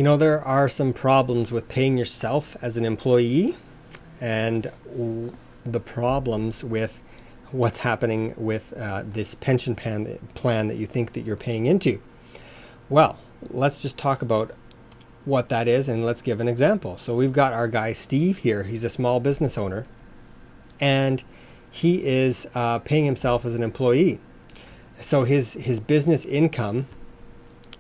There are some problems with paying yourself as an employee and the problems with what's happening with this pension plan that you think that you're paying into. Well, let's just talk about what that is and let's give an example. So we've got our guy Steve here. He's a small business owner and he is paying himself as an employee. So his business income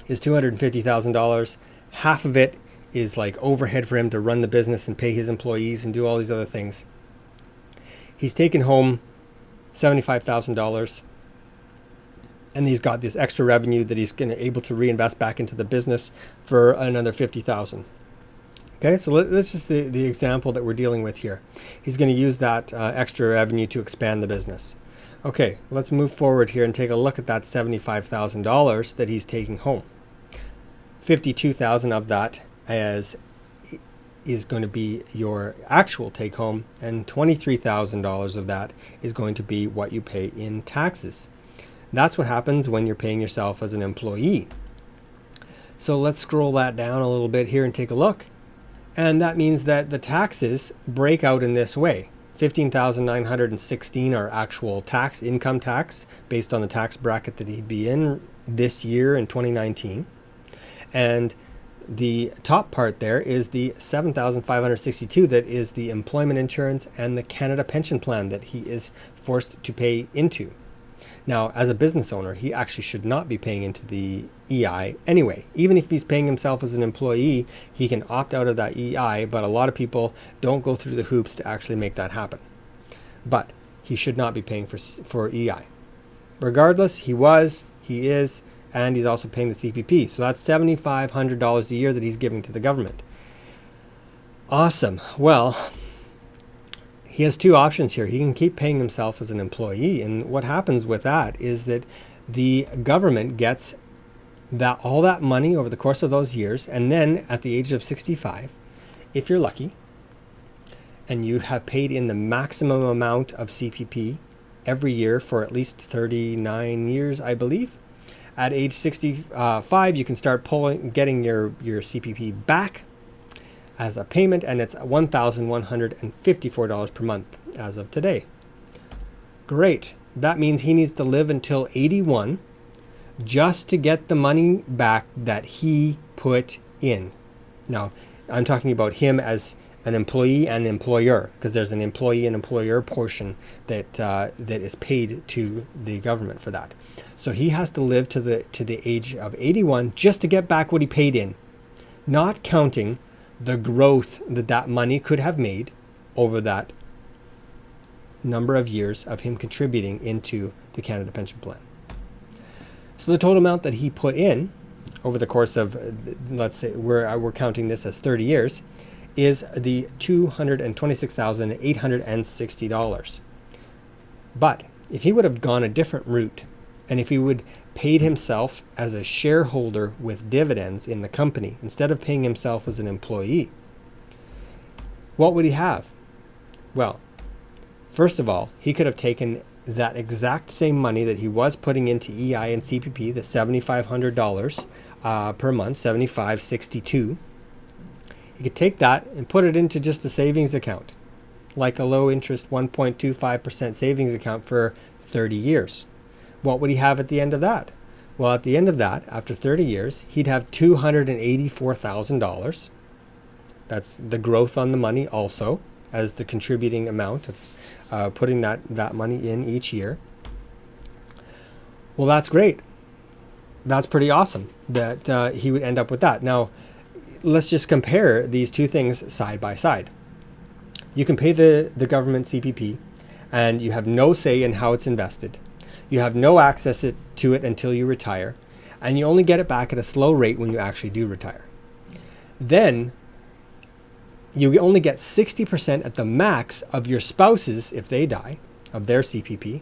is $250,000. Half of it is like overhead for him to run the business and pay his employees and do all these other things. He's taken home $75,000 and he's got this extra revenue that he's able to reinvest back into the business for another $50,000. Okay, so that's just the example that we're dealing with here. He's going to use that extra revenue to expand the business. Okay, let's move forward here and take a look at that $75,000 that he's taking home. $52,000 of that is going to be your actual take home, and $23,000 of that is going to be what you pay in taxes. That's what happens when you're paying yourself as an employee. So let's scroll that down a little bit here and take a look. And that means that the taxes break out in this way. $15,916 are actual income tax based on the tax bracket that he'd be in this year in 2019. And the top part there is the $7,562 that is the employment insurance and the Canada pension plan that he is forced to pay into. Now, as a business owner, he actually should not be paying into the EI anyway. Even if he's paying himself as an employee, he can opt out of that EI, but a lot of people don't go through the hoops to actually make that happen. But he should not be paying for EI. Regardless, he is, and he's also paying the CPP. So that's $7,500 a year that he's giving to the government. Awesome. Well, he has two options here. He can keep paying himself as an employee. And what happens with that is that the government gets all that money over the course of those years. And then at the age of 65, if you're lucky, and you have paid in the maximum amount of CPP every year for at least 39 years, I believe, at age 65, you can start getting your CPP back as a payment, and it's $1,154 per month as of today. Great. That means he needs to live until 81 just to get the money back that he put in. Now, I'm talking about him as an employee and employer, because there's an employee and employer portion that is paid to the government for that. So he has to live to the age of 81 just to get back what he paid in, not counting the growth that money could have made over that number of years of him contributing into the Canada Pension Plan. So the total amount that he put in over the course of, let's say we're counting this as 30 years, is the $226,860. But if he would have gone a different route, and if he would paid himself as a shareholder with dividends in the company instead of paying himself as an employee, what would he have? Well, first of all, he could have taken that exact same money that he was putting into EI and CPP, the $7,500 per month, $7,562. He could take that and put it into just a savings account, like a low interest 1.25% savings account for 30 years. What would he have at the end of that? Well, at the end of that, after 30 years, he'd have $284,000. That's the growth on the money also, as the contributing amount of putting that money in each year. Well, that's great. That's pretty awesome that he would end up with that. Now, let's just compare these two things side by side. You can pay the government CPP, and you have no say in how it's invested. You have no access to it until you retire, and you only get it back at a slow rate when you actually do retire. Then you only get 60% at the max of your spouse's, if they die, of their CPP,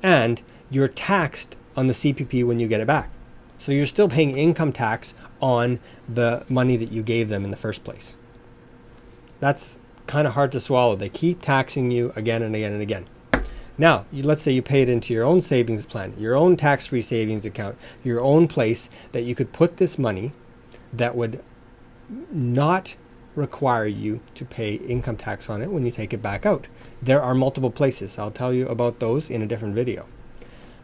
and you're taxed on the CPP when you get it back. So you're still paying income tax on the money that you gave them in the first place. That's kind of hard to swallow. They keep taxing you again and again and again. Now, let's say you pay it into your own savings plan, your own tax-free savings account, your own place that you could put this money that would not require you to pay income tax on it when you take it back out. There are multiple places. I'll tell you about those in a different video.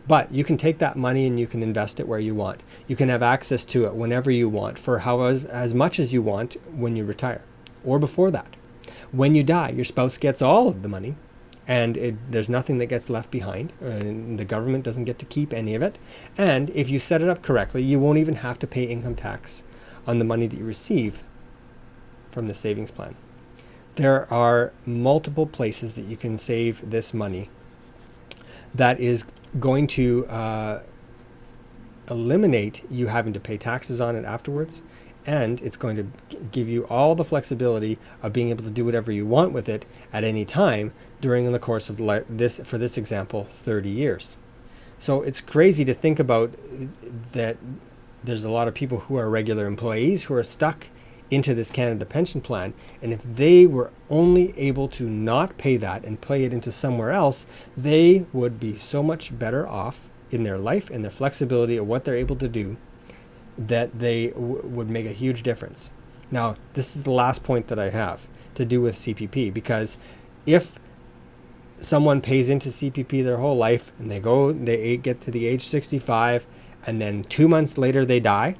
But you can take that money and you can invest it where you want. You can have access to it whenever you want for as much as you want when you retire or before that. When you die, your spouse gets all of the money and there's nothing that gets left behind. And the government doesn't get to keep any of it. And if you set it up correctly, you won't even have to pay income tax on the money that you receive from the savings plan. There are multiple places that you can save this money that is going to eliminate you having to pay taxes on it afterwards, and it's going to give you all the flexibility of being able to do whatever you want with it at any time during the course of this, for this example, 30 years. So it's crazy to think about that there's a lot of people who are regular employees who are stuck into this Canada pension plan, and if they were only able to not pay that and pay it into somewhere else, they would be so much better off in their life and their flexibility of what they're able to do, that they would make a huge difference. Now, this is the last point that I have to do with CPP, because if someone pays into CPP their whole life and they get to the age 65 and then 2 months later they die,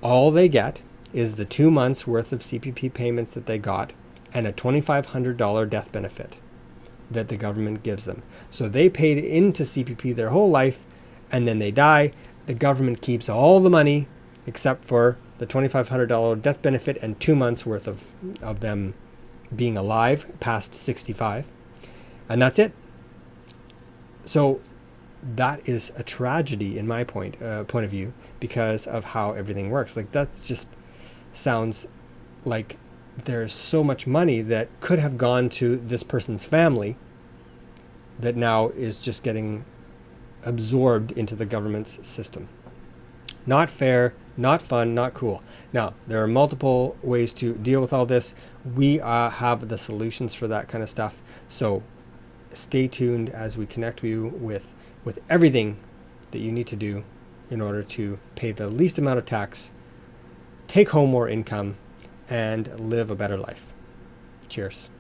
all they get is the 2 months worth of CPP payments that they got and a $2,500 death benefit that the government gives them. So they paid into CPP their whole life and then they die. The government keeps all the money except for the $2,500 death benefit and 2 months worth of them being alive past 65. And that's it. So that is a tragedy in my point of view, because of how everything works. Like, that's just sounds like there's so much money that could have gone to this person's family that now is just getting absorbed into the government's system. Not fair, not fun, not cool. Now, there are multiple ways to deal with all this. We have the solutions for that kind of stuff. So stay tuned as we connect you with everything that you need to do in order to pay the least amount of tax, take home more income, and live a better life. Cheers.